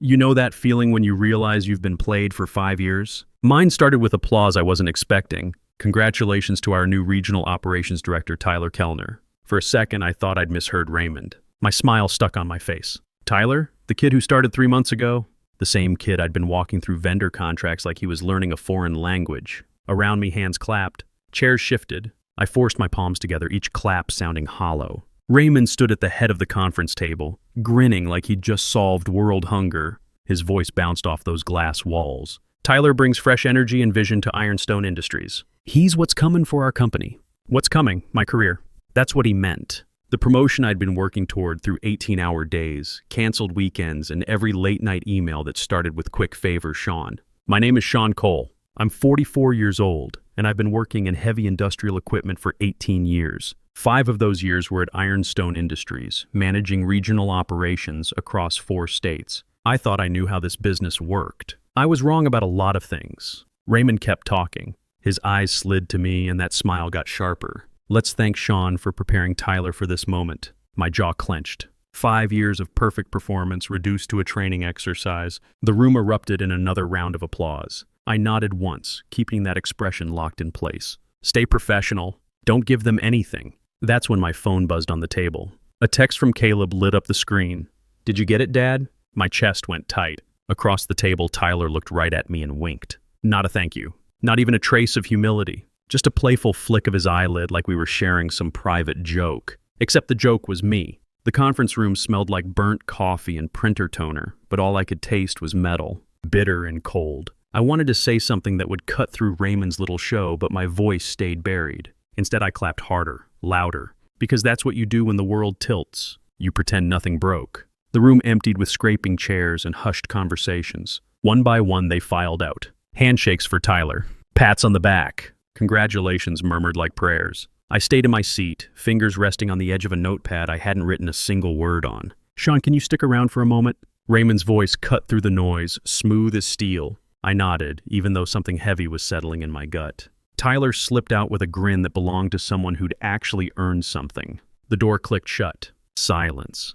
You know that feeling when you realize you've been played for 5 years? Mine started with applause I wasn't expecting. Congratulations to our new regional operations director, Tyler Kellner. For a second, I thought I'd misheard Raymond. My smile stuck on my face. Tyler? The kid who started 3 months ago? The same kid I'd been walking through vendor contracts like he was learning a foreign language. Around me, hands clapped. Chairs shifted. I forced my palms together, each clap sounding hollow. Raymond stood at the head of the conference table, grinning like he'd just solved world hunger. His voice bounced off those glass walls. Tyler brings fresh energy and vision to Ironstone Industries. He's what's coming for our company. What's coming? My career. That's what he meant. The promotion I'd been working toward through 18-hour days, canceled weekends, and every late-night email that started with "Quick favor, Sean." My name is Sean Cole. I'm 44 years old, and I've been working in heavy industrial equipment for 18 years. 5 of those years were at Ironstone Industries, managing regional operations across 4 states. I thought I knew how this business worked. I was wrong about a lot of things. Raymond kept talking. His eyes slid to me, and that smile got sharper. Let's thank Sean for preparing Tyler for this moment. My jaw clenched. 5 years of perfect performance reduced to a training exercise. The room erupted in another round of applause. I nodded once, keeping that expression locked in place. Stay professional. Don't give them anything. That's when my phone buzzed on the table. A text from Caleb lit up the screen. Did you get it, Dad? My chest went tight. Across the table, Tyler looked right at me and winked. Not a thank you. Not even a trace of humility. Just a playful flick of his eyelid like we were sharing some private joke. Except the joke was me. The conference room smelled like burnt coffee and printer toner, but all I could taste was metal, bitter and cold. I wanted to say something that would cut through Raymond's little show, but my voice stayed buried. Instead, I clapped harder, louder, because that's what you do when the world tilts. You pretend nothing broke. The room emptied with scraping chairs and hushed conversations. One by one, they filed out. Handshakes for Tyler. Pats on the back. Congratulations murmured like prayers. I stayed in my seat, fingers resting on the edge of a notepad I hadn't written a single word on. Sean, can you stick around for a moment? Raymond's voice cut through the noise, smooth as steel. I nodded, even though something heavy was settling in my gut. Tyler slipped out with a grin that belonged to someone who'd actually earned something. The door clicked shut. Silence.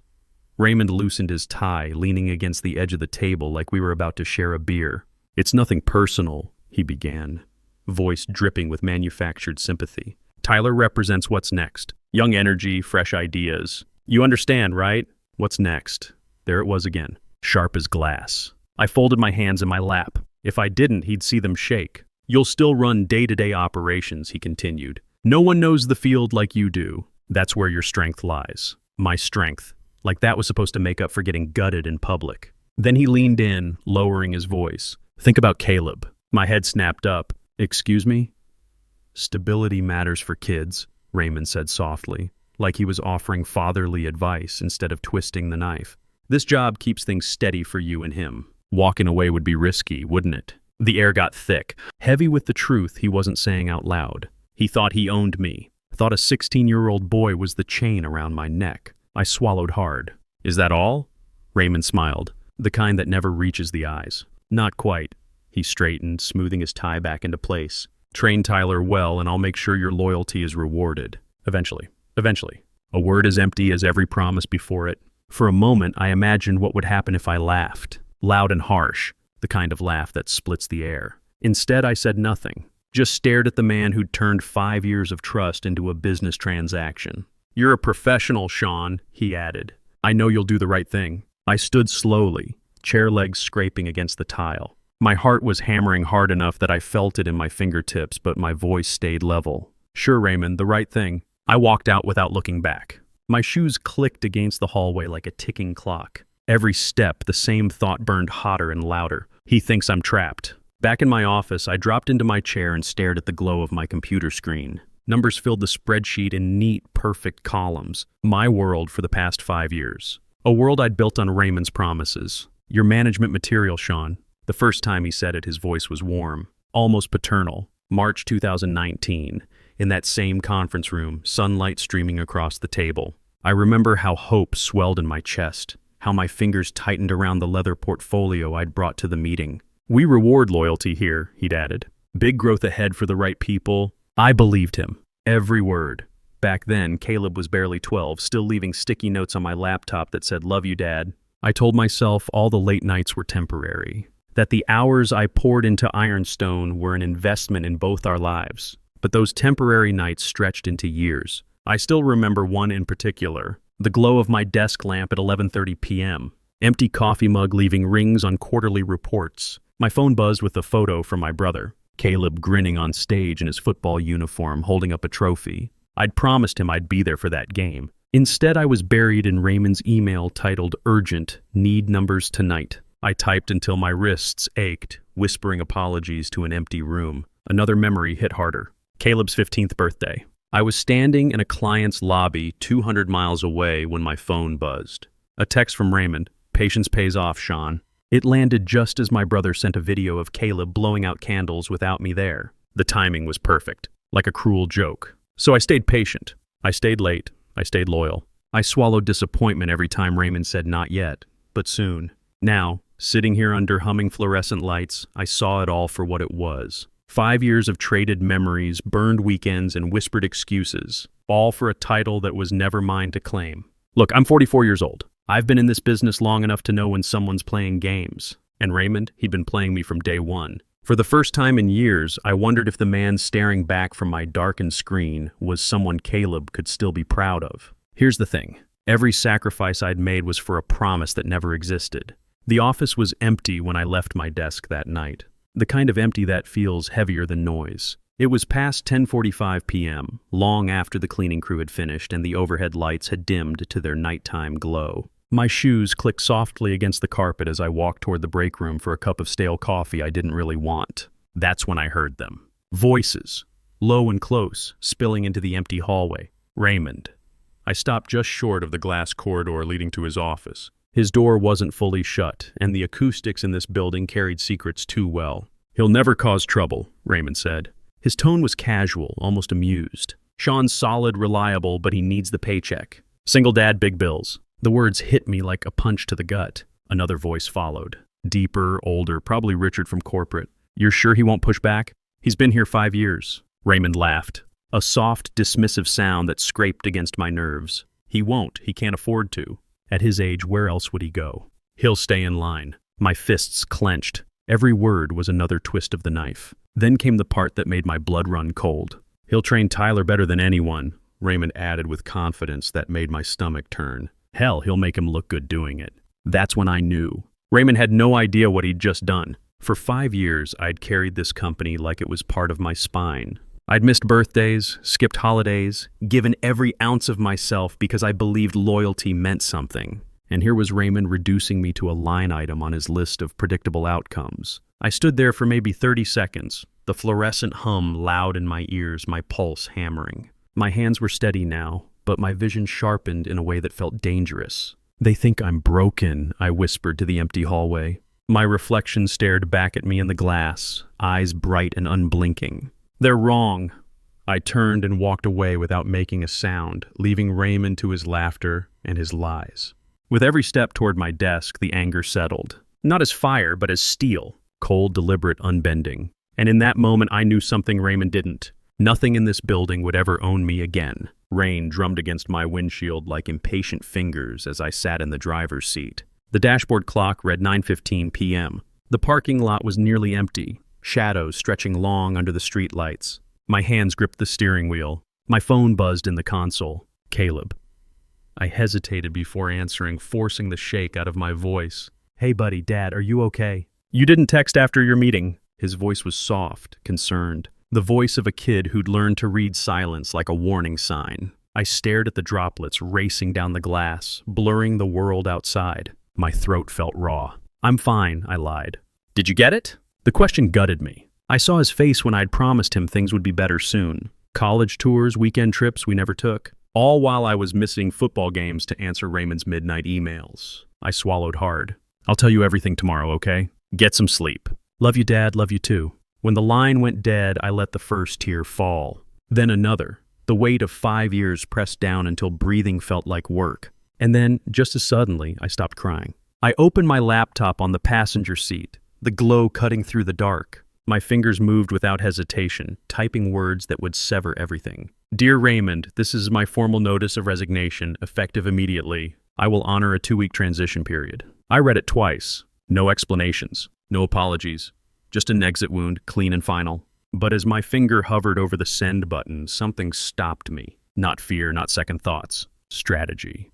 Raymond loosened his tie, leaning against the edge of the table like we were about to share a beer. It's nothing personal, he began, voice dripping with manufactured sympathy. Tyler represents what's next. Young energy, fresh ideas. You understand, right? What's next? There it was again, sharp as glass. I folded my hands in my lap. If I didn't, he'd see them shake. You'll still run day-to-day operations, he continued. No one knows the field like you do. That's where your strength lies. My strength. Like that was supposed to make up for getting gutted in public. Then he leaned in, lowering his voice. Think about Caleb. My head snapped up. Excuse me? Stability matters for kids, Raymond said softly, like he was offering fatherly advice instead of twisting the knife. This job keeps things steady for you and him. Walking away would be risky, wouldn't it? The air got thick, heavy with the truth he wasn't saying out loud. He thought he owned me, thought a 16-year-old boy was the chain around my neck. I swallowed hard. Is that all? Raymond smiled, the kind that never reaches the eyes. Not quite. He straightened, smoothing his tie back into place. Train Tyler well, and I'll make sure your loyalty is rewarded. Eventually. Eventually. A word as empty as every promise before it. For a moment, I imagined what would happen if I laughed. Loud and harsh. The kind of laugh that splits the air. Instead, I said nothing. Just stared at the man who'd turned 5 years of trust into a business transaction. You're a professional, Sean, he added. I know you'll do the right thing. I stood slowly, chair legs scraping against the tile. My heart was hammering hard enough that I felt it in my fingertips, but my voice stayed level. Sure, Raymond, the right thing. I walked out without looking back. My shoes clicked against the hallway like a ticking clock. Every step, the same thought burned hotter and louder. He thinks I'm trapped. Back in my office, I dropped into my chair and stared at the glow of my computer screen. Numbers filled the spreadsheet in neat, perfect columns. My world for the past 5 years. A world I'd built on Raymond's promises. Your management material, Sean. The first time he said it, his voice was warm, almost paternal. March 2019, in that same conference room, sunlight streaming across the table. I remember how hope swelled in my chest, how my fingers tightened around the leather portfolio I'd brought to the meeting. We reward loyalty here, he'd added. Big growth ahead for the right people. I believed him. Every word. Back then, Caleb was barely 12, still leaving sticky notes on my laptop that said, "Love you, Dad." I told myself all the late nights were temporary, that the hours I poured into Ironstone were an investment in both our lives. But those temporary nights stretched into years. I still remember one in particular, the glow of my desk lamp at 11:30 p.m., empty coffee mug leaving rings on quarterly reports. My phone buzzed with a photo from my brother, Caleb grinning on stage in his football uniform holding up a trophy. I'd promised him I'd be there for that game. Instead, I was buried in Raymond's email titled Urgent, Need Numbers Tonight. I typed until my wrists ached, whispering apologies to an empty room. Another memory hit harder. Caleb's 15th birthday. I was standing in a client's lobby 200 miles away when my phone buzzed. A text from Raymond. Patience pays off, Sean. It landed just as my brother sent a video of Caleb blowing out candles without me there. The timing was perfect, like a cruel joke. So I stayed patient. I stayed late. I stayed loyal. I swallowed disappointment every time Raymond said not yet, but soon. Now, sitting here under humming fluorescent lights, I saw it all for what it was. 5 years of traded memories, burned weekends, and whispered excuses, all for a title that was never mine to claim. Look, I'm 44 years old. I've been in this business long enough to know when someone's playing games. And Raymond, he'd been playing me from day one. For the first time in years, I wondered if the man staring back from my darkened screen was someone Caleb could still be proud of. Here's the thing. Every sacrifice I'd made was for a promise that never existed. The office was empty when I left my desk that night. The kind of empty that feels heavier than noise. It was past 10:45 p.m., long after the cleaning crew had finished and the overhead lights had dimmed to their nighttime glow. My shoes clicked softly against the carpet as I walked toward the break room for a cup of stale coffee I didn't really want. That's when I heard them. Voices, low and close, spilling into the empty hallway. Raymond. I stopped just short of the glass corridor leading to his office. His door wasn't fully shut, and the acoustics in this building carried secrets too well. He'll never cause trouble, Raymond said. His tone was casual, almost amused. Sean's solid, reliable, but he needs the paycheck. Single dad, big bills. The words hit me like a punch to the gut. Another voice followed. Deeper, older, probably Richard from corporate. You're sure he won't push back? He's been here 5 years. Raymond laughed. A soft, dismissive sound that scraped against my nerves. He won't. He can't afford to. At his age, where else would he go? He'll stay in line. My fists clenched. Every word was another twist of the knife. Then came the part that made my blood run cold. He'll train Tyler better than anyone, Raymond added with confidence that made my stomach turn. Hell, he'll make him look good doing it. That's when I knew. Raymond had no idea what he'd just done. For 5 years, I'd carried this company like it was part of my spine. I'd missed birthdays, skipped holidays, given every ounce of myself because I believed loyalty meant something. And here was Raymond reducing me to a line item on his list of predictable outcomes. I stood there for maybe 30 seconds, the fluorescent hum loud in my ears, my pulse hammering. My hands were steady now, but my vision sharpened in a way that felt dangerous. They think I'm broken, I whispered to the empty hallway. My reflection stared back at me in the glass, eyes bright and unblinking. They're wrong. I turned and walked away without making a sound, leaving Raymond to his laughter and his lies. With every step toward my desk, the anger settled. Not as fire, but as steel. Cold, deliberate, unbending. And in that moment, I knew something Raymond didn't. Nothing in this building would ever own me again. Rain drummed against my windshield like impatient fingers as I sat in the driver's seat. The dashboard clock read 9:15 p.m. The parking lot was nearly empty, shadows stretching long under the streetlights. My hands gripped the steering wheel. My phone buzzed in the console. Caleb. I hesitated before answering, forcing the shake out of my voice. Hey buddy, Dad, are you okay? You didn't text after your meeting. His voice was soft, concerned. The voice of a kid who'd learned to read silence like a warning sign. I stared at the droplets racing down the glass, blurring the world outside. My throat felt raw. I'm fine, I lied. Did you get it? The question gutted me. I saw his face when I'd promised him things would be better soon. College tours, weekend trips we never took. All while I was missing football games to answer Raymond's midnight emails. I swallowed hard. I'll tell you everything tomorrow, okay? Get some sleep. Love you, Dad. Love you too. When the line went dead, I let the first tear fall. Then another. The weight of 5 years pressed down until breathing felt like work. And then, just as suddenly, I stopped crying. I opened my laptop on the passenger seat, the glow cutting through the dark. My fingers moved without hesitation, typing words that would sever everything. Dear Raymond, this is my formal notice of resignation, effective immediately. I will honor a 2-week transition period. I read it twice. No explanations, no apologies, just an exit wound, clean and final. But as my finger hovered over the send button, something stopped me. Not fear, not second thoughts. Strategy.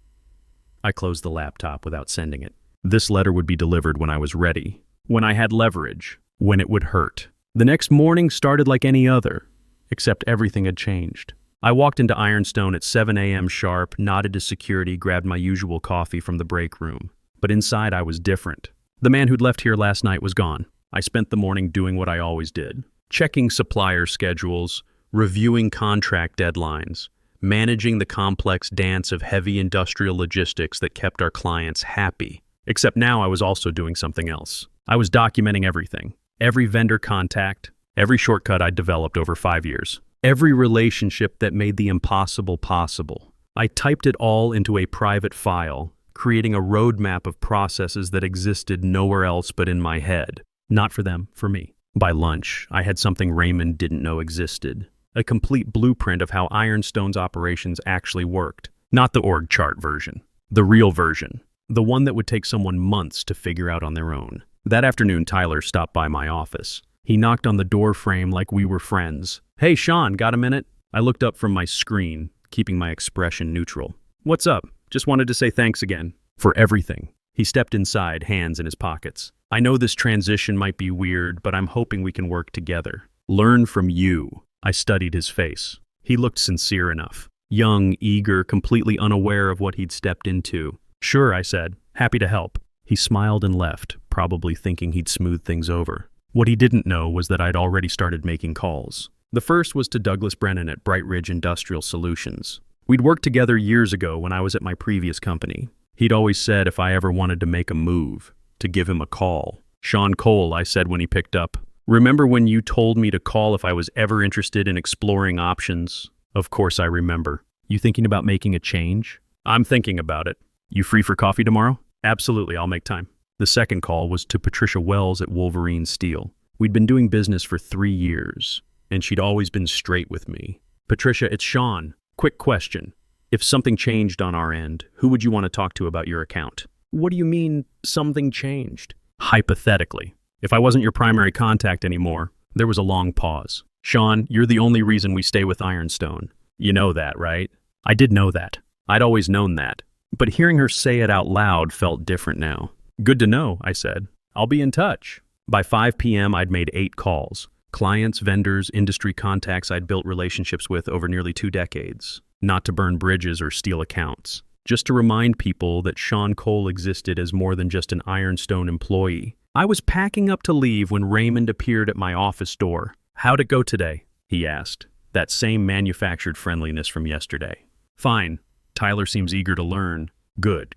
I closed the laptop without sending it. This letter would be delivered when I was ready, when I had leverage, when it would hurt. The next morning started like any other, except everything had changed. I walked into Ironstone at 7 a.m. sharp, nodded to security, grabbed my usual coffee from the break room. But inside I was different. The man who'd left here last night was gone. I spent the morning doing what I always did. Checking supplier schedules, reviewing contract deadlines, managing the complex dance of heavy industrial logistics that kept our clients happy. Except now I was also doing something else. I was documenting everything. Every vendor contact, every shortcut I'd developed over 5 years. Every relationship that made the impossible possible. I typed it all into a private file, creating a roadmap of processes that existed nowhere else but in my head. Not for them, for me. By lunch, I had something Raymond didn't know existed. A complete blueprint of how Ironstone's operations actually worked. Not the org chart version. The real version. The one that would take someone months to figure out on their own. That afternoon, Tyler stopped by my office. He knocked on the door frame like we were friends. "Hey, Sean, got a minute?" I looked up from my screen, keeping my expression neutral. "What's up? Just wanted to say thanks again. For everything." He stepped inside, hands in his pockets. "I know this transition might be weird, but I'm hoping we can work together. Learn from you." I studied his face. He looked sincere enough. Young, eager, completely unaware of what he'd stepped into. "Sure," I said. "Happy to help." He smiled and left, probably thinking he'd smooth things over. What he didn't know was that I'd already started making calls. The first was to Douglas Brennan at Bright Ridge Industrial Solutions. We'd worked together years ago when I was at my previous company. He'd always said if I ever wanted to make a move, to give him a call. "Sean Cole," I said when he picked up. "Remember when you told me to call if I was ever interested in exploring options?" "Of course I remember." "You thinking about making a change?" "I'm thinking about it." "You free for coffee tomorrow?" "Absolutely, I'll make time." The second call was to Patricia Wells at Wolverine Steel. We'd been doing business for 3 years, and she'd always been straight with me. "Patricia, it's Sean. Quick question. If something changed on our end, who would you want to talk to about your account?" "What do you mean, something changed?" "Hypothetically. If I wasn't your primary contact anymore." There was a long pause. "Sean, you're the only reason we stay with Ironstone. You know that, right?" I did know that. I'd always known that. But hearing her say it out loud felt different now. "Good to know," I said. "I'll be in touch." By 5 p.m., I'd made 8 calls. Clients, vendors, industry contacts I'd built relationships with over nearly 2 decades. Not to burn bridges or steal accounts. Just to remind people that Sean Cole existed as more than just an Ironstone employee. I was packing up to leave when Raymond appeared at my office door. "How'd it go today?" he asked. That same manufactured friendliness from yesterday. "Fine. Tyler seems eager to learn." Good.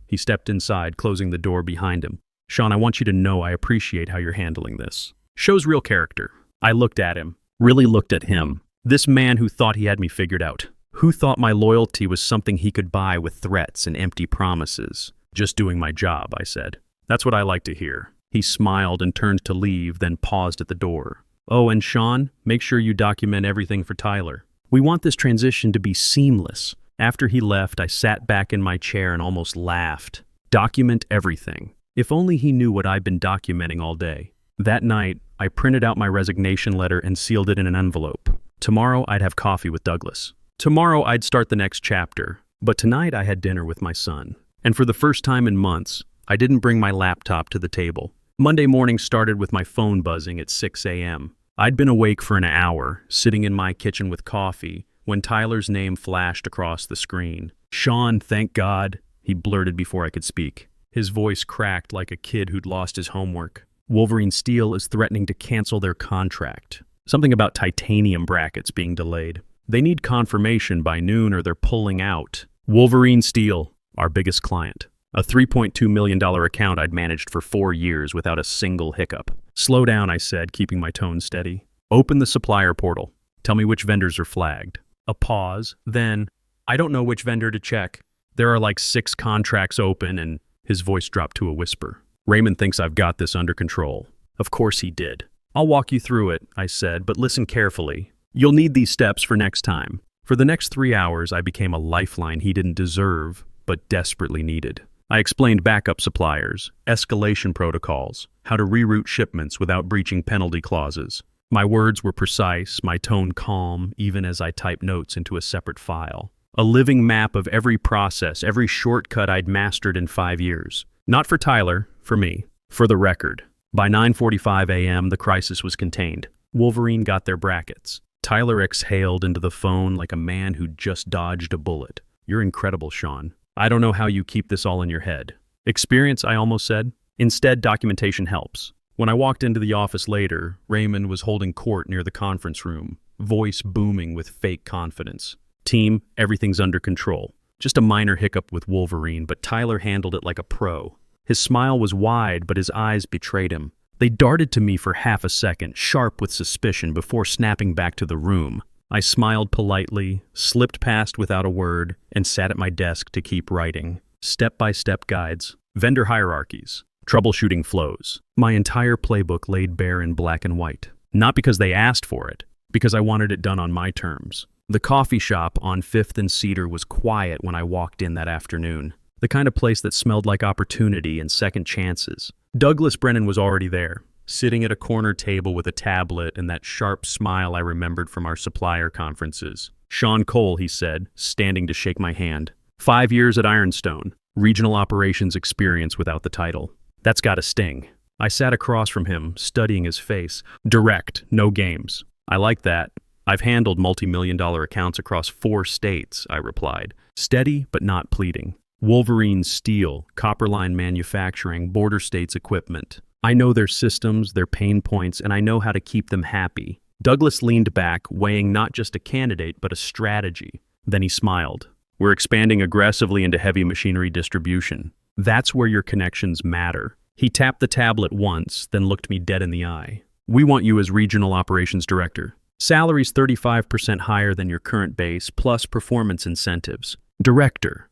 He stepped inside, closing the door behind him. "Sean, I want you to know I appreciate how you're handling this. Shows real character." I looked at him. Really looked at him. This man who thought he had me figured out. Who thought my loyalty was something he could buy with threats and empty promises. "Just doing my job," I said. "That's what I like to hear." He smiled and turned to leave, then paused at the door. "Oh, and Sean, make sure you document everything for Tyler. We want this transition to be seamless." After he left, I sat back in my chair and almost laughed. Document everything. If only he knew what I'd been documenting all day. That night, I printed out my resignation letter and sealed it in an envelope. Tomorrow, I'd have coffee with Douglas. Tomorrow, I'd start the next chapter. But tonight, I had dinner with my son. And for the first time in months, I didn't bring my laptop to the table. Monday morning started with my phone buzzing at 6 a.m. I'd been awake for an hour, sitting in my kitchen with coffee, when Tyler's name flashed across the screen. "Sean, thank God," he blurted before I could speak. His voice cracked like a kid who'd lost his homework. "Wolverine Steel is threatening to cancel their contract. Something about titanium brackets being delayed. They need confirmation by noon or they're pulling out." Wolverine Steel, our biggest client. A $3.2 million account I'd managed for 4 years without a single hiccup. "Slow down," I said, keeping my tone steady. "Open the supplier portal. Tell me which vendors are flagged." A pause, then, "I don't know which vendor to check. There are like 6 contracts open," and his voice dropped to a whisper. "Raymond thinks I've got this under control." Of course he did. "I'll walk you through it," I said, "but listen carefully. You'll need these steps for next time." For the next 3 hours, I became a lifeline he didn't deserve, but desperately needed. I explained backup suppliers, escalation protocols, how to reroute shipments without breaching penalty clauses. My words were precise, my tone calm, even as I typed notes into a separate file. A living map of every process, every shortcut I'd mastered in 5 years. Not for Tyler, for me. For the record. By 9:45 a.m., the crisis was contained. Wolverine got their brackets. Tyler exhaled into the phone like a man who'd just dodged a bullet. You're incredible, Sean. I don't know how you keep this all in your head. Experience, I almost said. Instead, documentation helps. When I walked into the office later, Raymond was holding court near the conference room, voice booming with fake confidence. Team, everything's under control. Just a minor hiccup with Wolverine, but Tyler handled it like a pro. His smile was wide, but his eyes betrayed him. They darted to me for half a second, sharp with suspicion, before snapping back to the room. I smiled politely, slipped past without a word, and sat at my desk to keep writing. Step-by-step guides, vendor hierarchies, troubleshooting flows. My entire playbook laid bare in black and white. Not because they asked for it, because I wanted it done on my terms. The coffee shop on 5th and Cedar was quiet when I walked in that afternoon. The kind of place that smelled like opportunity and second chances. Douglas Brennan was already there, sitting at a corner table with a tablet and that sharp smile I remembered from our supplier conferences. Sean Cole, he said, standing to shake my hand. 5 years at Ironstone, regional operations experience without the title. That's gotta sting. I sat across from him, studying his face. Direct, no games. I like that. I've handled multi-million-dollar accounts across 4 states, I replied. Steady, but not pleading. Wolverine Steel, Copperline Manufacturing, Border States Equipment. I know their systems, their pain points, and I know how to keep them happy. Douglas leaned back, weighing not just a candidate, but a strategy. Then he smiled. We're expanding aggressively into heavy machinery distribution. That's where your connections matter. He tapped the tablet once, then looked me dead in the eye. We want you as Regional Operations Director. Salary's 35% higher than your current base, plus performance incentives. Director.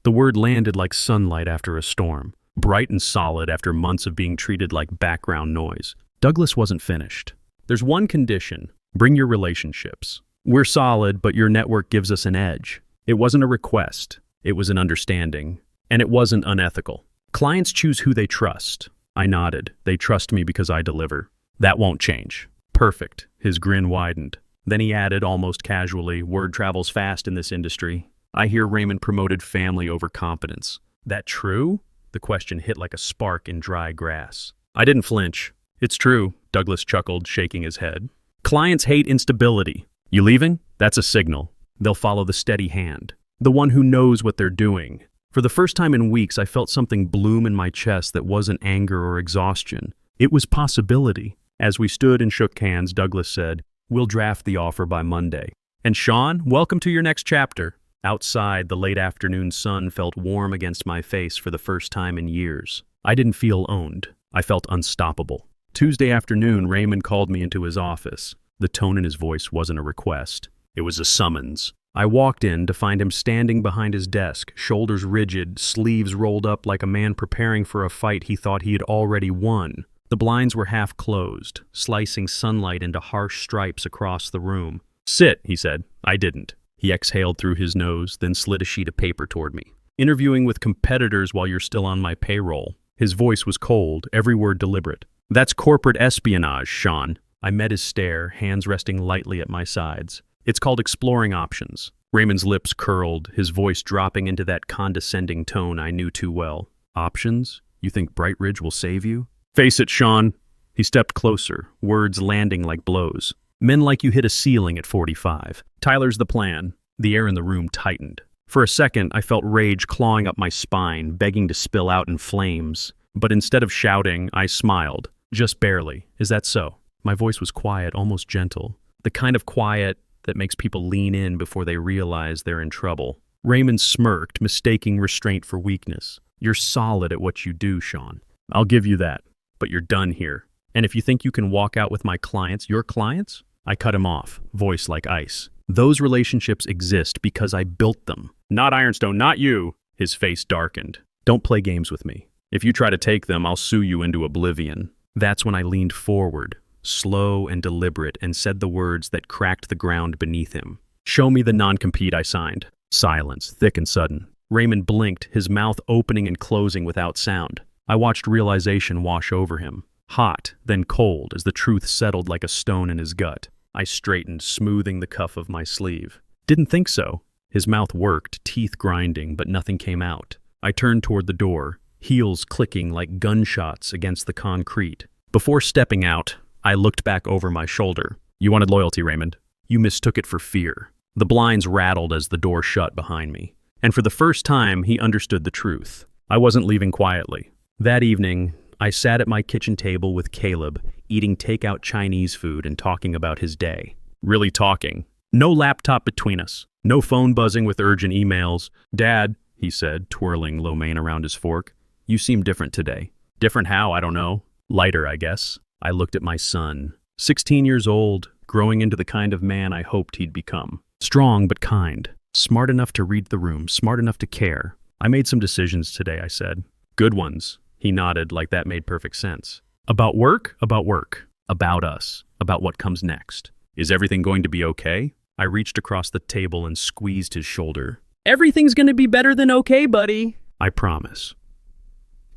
The word landed like sunlight after a storm, bright and solid after months of being treated like background noise. Douglas wasn't finished. There's one condition. Bring your relationships. We're solid, but your network gives us an edge. It wasn't a request. It was an understanding. And it wasn't unethical. Clients choose who they trust. I nodded. They trust me because I deliver. That won't change. Perfect. His grin widened. Then he added, almost casually, word travels fast in this industry. I hear Raymond promoted family over competence. That true? The question hit like a spark in dry grass. I didn't flinch. It's true, Douglas chuckled, shaking his head. Clients hate instability. You leaving? That's a signal. They'll follow the steady hand. The one who knows what they're doing. For the first time in weeks, I felt something bloom in my chest that wasn't anger or exhaustion. It was possibility. As we stood and shook hands, Douglas said, We'll draft the offer by Monday. And Sean, welcome to your next chapter. Outside, the late afternoon sun felt warm against my face for the first time in years. I didn't feel owned. I felt unstoppable. Tuesday afternoon, Raymond called me into his office. The tone in his voice wasn't a request. It was a summons. I walked in to find him standing behind his desk, shoulders rigid, sleeves rolled up like a man preparing for a fight he thought he had already won. The blinds were half closed, slicing sunlight into harsh stripes across the room. Sit, he said. I didn't. He exhaled through his nose, then slid a sheet of paper toward me. Interviewing with competitors while you're still on my payroll. His voice was cold, every word deliberate. That's corporate espionage, Sean. I met his stare, hands resting lightly at my sides. It's called exploring options. Raymond's lips curled, his voice dropping into that condescending tone I knew too well. Options? You think Bright Ridge will save you? Face it, Sean. He stepped closer, words landing like blows. Men like you hit a ceiling at 45. Tyler's the plan. The air in the room tightened. For a second, I felt rage clawing up my spine, begging to spill out in flames. But instead of shouting, I smiled. Just barely. Is that so? My voice was quiet, almost gentle. The kind of quiet that makes people lean in before they realize they're in trouble. Raymond smirked, mistaking restraint for weakness. You're solid at what you do, Sean. I'll give you that. But you're done here. And if you think you can walk out with my clients, your clients? I cut him off, voice like ice. Those relationships exist because I built them. Not Ironstone, not you. His face darkened. Don't play games with me. If you try to take them, I'll sue you into oblivion. That's when I leaned forward, slow and deliberate, and said the words that cracked the ground beneath him. Show me the non-compete I signed. Silence, thick and sudden. Raymond blinked, his mouth opening and closing without sound. I watched realization wash over him, hot, then cold, as the truth settled like a stone in his gut. I straightened, smoothing the cuff of my sleeve. Didn't think so. His mouth worked, teeth grinding, but nothing came out. I turned toward the door, heels clicking like gunshots against the concrete. Before stepping out, I looked back over my shoulder. You wanted loyalty, Raymond. You mistook it for fear. The blinds rattled as the door shut behind me. And for the first time, he understood the truth. I wasn't leaving quietly. That evening, I sat at my kitchen table with Caleb, eating takeout Chinese food and talking about his day. Really talking. No laptop between us. No phone buzzing with urgent emails. Dad, he said, twirling lo mein around his fork, you seem different today. Different how, I don't know. Lighter, I guess. I looked at my son. 16 years old, growing into the kind of man I hoped he'd become. Strong but kind. Smart enough to read the room, smart enough to care. I made some decisions today, I said. Good ones. He nodded like that made perfect sense. About work? About work. About us. About what comes next. Is everything going to be okay? I reached across the table and squeezed his shoulder. Everything's gonna be better than okay, buddy. I promise.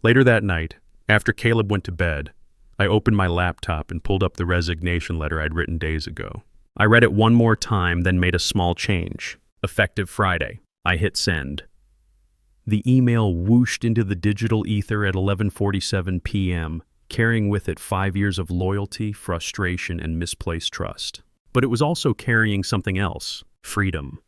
Later that night, after Caleb went to bed, I opened my laptop and pulled up the resignation letter I'd written days ago. I read it one more time, then made a small change. Effective Friday. I hit send. The email whooshed into the digital ether at 11:47 p.m., carrying with it 5 years of loyalty, frustration, and misplaced trust. But it was also carrying something else, freedom.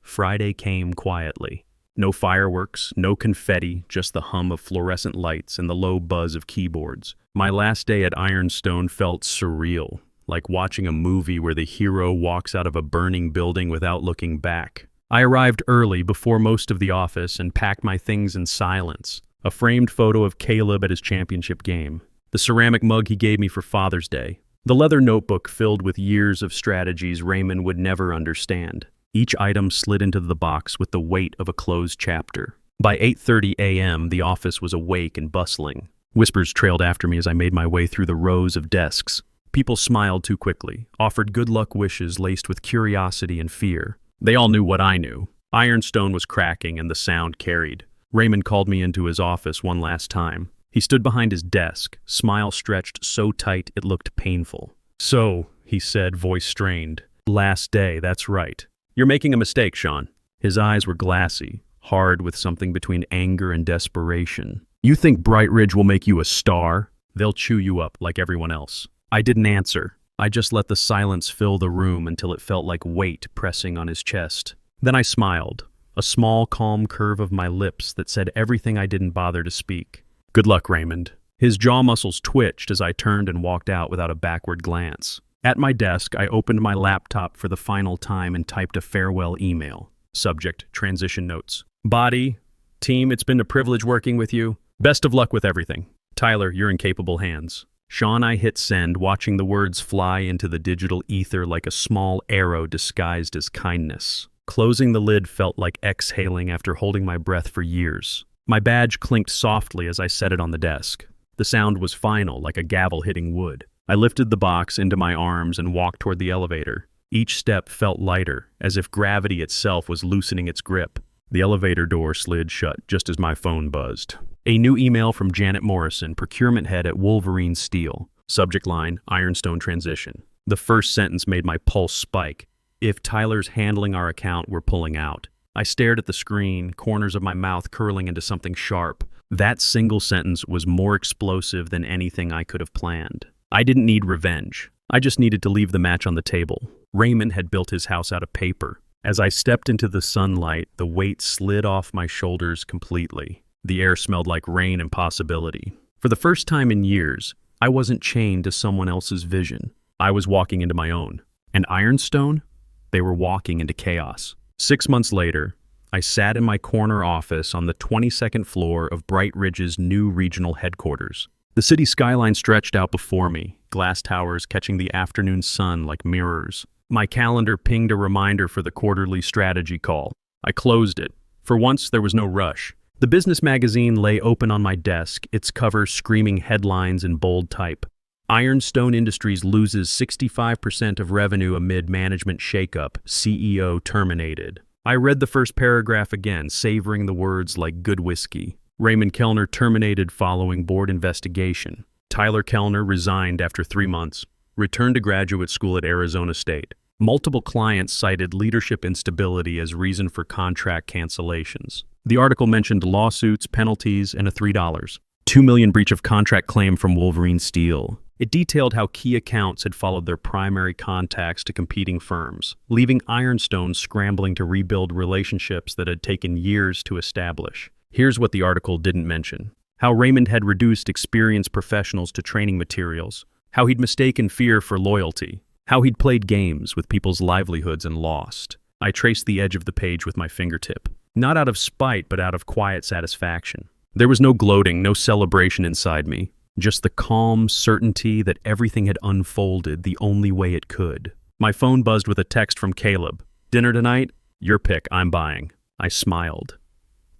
Friday came quietly. No fireworks, no confetti, just the hum of fluorescent lights and the low buzz of keyboards. My last day at Ironstone felt surreal, like watching a movie where the hero walks out of a burning building without looking back. I arrived early before most of the office and packed my things in silence. A framed photo of Caleb at his championship game. The ceramic mug he gave me for Father's Day. The leather notebook filled with years of strategies Raymond would never understand. Each item slid into the box with the weight of a closed chapter. By 8:30 a.m., the office was awake and bustling. Whispers trailed after me as I made my way through the rows of desks. People smiled too quickly, offered good luck wishes laced with curiosity and fear. They all knew what I knew. Ironstone was cracking and the sound carried. Raymond called me into his office one last time. He stood behind his desk, smile stretched so tight it looked painful. So, he said, voice strained. Last day, that's right. You're making a mistake, Sean. His eyes were glassy, hard with something between anger and desperation. You think Bright Ridge will make you a star? They'll chew you up like everyone else. I didn't answer. I just let the silence fill the room until it felt like weight pressing on his chest. Then I smiled, a small, calm curve of my lips that said everything I didn't bother to speak. Good luck, Raymond. His jaw muscles twitched as I turned and walked out without a backward glance. At my desk, I opened my laptop for the final time and typed a farewell email. Subject, transition notes. Body, team, it's been a privilege working with you. Best of luck with everything. Tyler, you're in capable hands. Sean, I hit send, watching the words fly into the digital ether like a small arrow disguised as kindness. Closing the lid felt like exhaling after holding my breath for years. My badge clinked softly as I set it on the desk. The sound was final, like a gavel hitting wood. I lifted the box into my arms and walked toward the elevator. Each step felt lighter, as if gravity itself was loosening its grip. The elevator door slid shut just as my phone buzzed. A new email from Janet Morrison, procurement head at Wolverine Steel. Subject line, Ironstone transition. The first sentence made my pulse spike. If Tyler's handling our account were pulling out. I stared at the screen, corners of my mouth curling into something sharp. That single sentence was more explosive than anything I could have planned. I didn't need revenge. I just needed to leave the match on the table. Raymond had built his house out of paper. As I stepped into the sunlight, the weight slid off my shoulders completely. The air smelled like rain and possibility. For the first time in years, I wasn't chained to someone else's vision. I was walking into my own. And Ironstone? They were walking into chaos. 6 months later, I sat in my corner office on the 22nd floor of Bright Ridge's new regional headquarters. The city skyline stretched out before me, glass towers catching the afternoon sun like mirrors. My calendar pinged a reminder for the quarterly strategy call. I closed it. For once, there was no rush. The business magazine lay open on my desk, its cover screaming headlines in bold type. Ironstone Industries loses 65% of revenue amid management shakeup, CEO terminated. I read the first paragraph again, savoring the words like good whiskey. Raymond Kellner terminated following board investigation. Tyler Kellner resigned after 3 months. Returned to graduate school at Arizona State. Multiple clients cited leadership instability as reason for contract cancellations. The article mentioned lawsuits, penalties, and a $2 million breach of contract claim from Wolverine Steel. It detailed how key accounts had followed their primary contacts to competing firms, leaving Ironstone scrambling to rebuild relationships that had taken years to establish. Here's what the article didn't mention. How Raymond had reduced experienced professionals to training materials. How he'd mistaken fear for loyalty. How he'd played games with people's livelihoods and lost. I traced the edge of the page with my fingertip. Not out of spite, but out of quiet satisfaction. There was no gloating, no celebration inside me. Just the calm certainty that everything had unfolded the only way it could. My phone buzzed with a text from Caleb. Dinner tonight? Your pick, I'm buying. I smiled.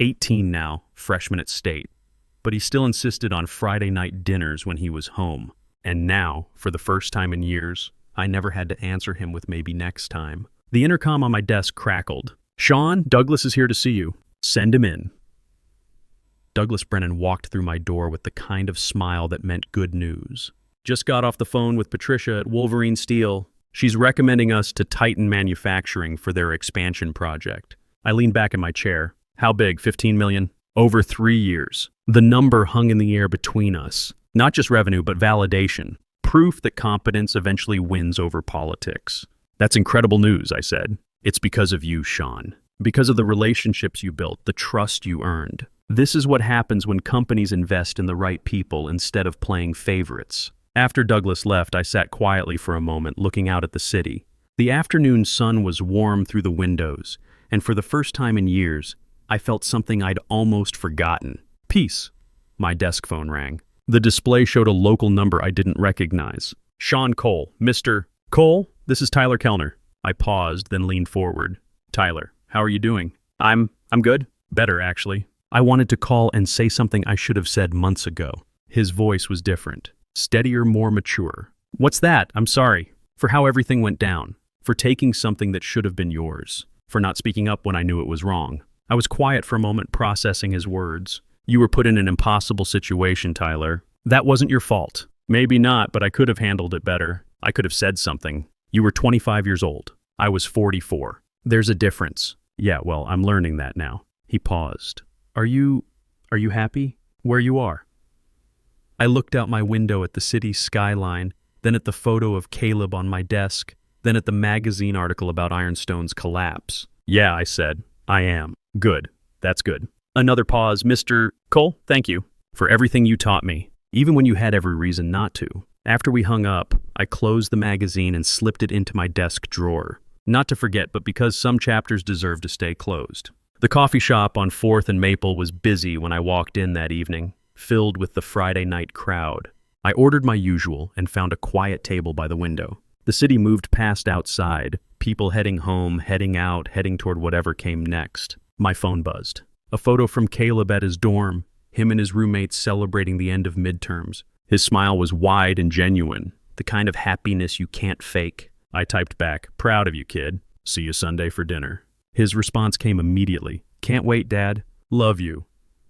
18 now, freshman at State. But he still insisted on Friday night dinners when he was home. And now, for the first time in years, I never had to answer him with maybe next time. The intercom on my desk crackled. Sean, Douglas is here to see you. Send him in. Douglas Brennan walked through my door with the kind of smile that meant good news. Just got off the phone with Patricia at Wolverine Steel. She's recommending us to Titan Manufacturing for their expansion project. I leaned back in my chair. How big? 15 million? Over 3 years. The number hung in the air between us. Not just revenue, but validation. Proof that competence eventually wins over politics. That's incredible news, I said. It's because of you, Sean. Because of the relationships you built, the trust you earned. This is what happens when companies invest in the right people instead of playing favorites. After Douglas left, I sat quietly for a moment, looking out at the city. The afternoon sun was warm through the windows, and for the first time in years, I felt something I'd almost forgotten. Peace. My desk phone rang. The display showed a local number I didn't recognize. Sean Cole. Mr. Cole, this is Tyler Kellner. I paused, then leaned forward. Tyler, how are you doing? I'm good. Better, actually. I wanted to call and say something I should have said months ago. His voice was different. Steadier, more mature. What's that? I'm sorry. For how everything went down. For taking something that should have been yours. For not speaking up when I knew it was wrong. I was quiet for a moment, processing his words. You were put in an impossible situation, Tyler. That wasn't your fault. Maybe not, but I could have handled it better. I could have said something. You were 25 years old. I was 44. There's a difference. Yeah, well, I'm learning that now. He paused. Are you happy where you are? I looked out my window at the city skyline, then at the photo of Caleb on my desk, then at the magazine article about Ironstone's collapse. Yeah, I said. I am. Good. That's good. Another pause. Mr. Cole, thank you for everything you taught me, even when you had every reason not to. After we hung up, I closed the magazine and slipped it into my desk drawer. Not to forget, but because some chapters deserve to stay closed. The coffee shop on 4th and Maple was busy when I walked in that evening, filled with the Friday night crowd. I ordered my usual and found a quiet table by the window. The city moved past outside, people heading home, heading out, heading toward whatever came next. My phone buzzed. A photo from Caleb at his dorm, him and his roommates celebrating the end of midterms. His smile was wide and genuine, the kind of happiness you can't fake. I typed back, proud of you, kid. See you Sunday for dinner. His response came immediately. Can't wait, Dad. Love you.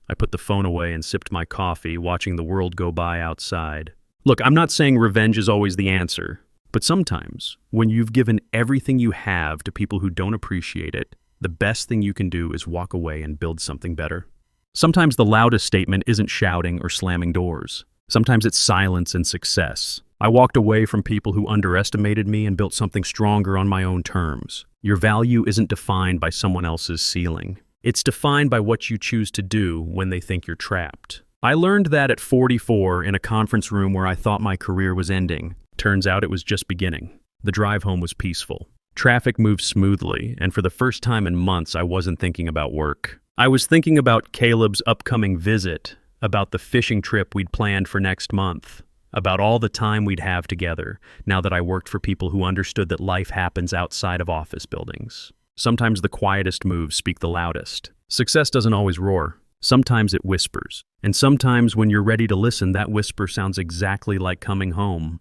I put the phone away and sipped my coffee, watching the world go by outside. Look, I'm not saying revenge is always the answer, but sometimes, when you've given everything you have to people who don't appreciate it, the best thing you can do is walk away and build something better. Sometimes the loudest statement isn't shouting or slamming doors. Sometimes it's silence and success. I walked away from people who underestimated me and built something stronger on my own terms. Your value isn't defined by someone else's ceiling. It's defined by what you choose to do when they think you're trapped. I learned that at 44 in a conference room where I thought my career was ending. Turns out it was just beginning. The drive home was peaceful. Traffic moved smoothly, and for the first time in months, I wasn't thinking about work. I was thinking about Caleb's upcoming visit, about the fishing trip we'd planned for next month, about all the time we'd have together, now that I worked for people who understood that life happens outside of office buildings. Sometimes the quietest moves speak the loudest. Success doesn't always roar. Sometimes it whispers. And sometimes when you're ready to listen, that whisper sounds exactly like coming home.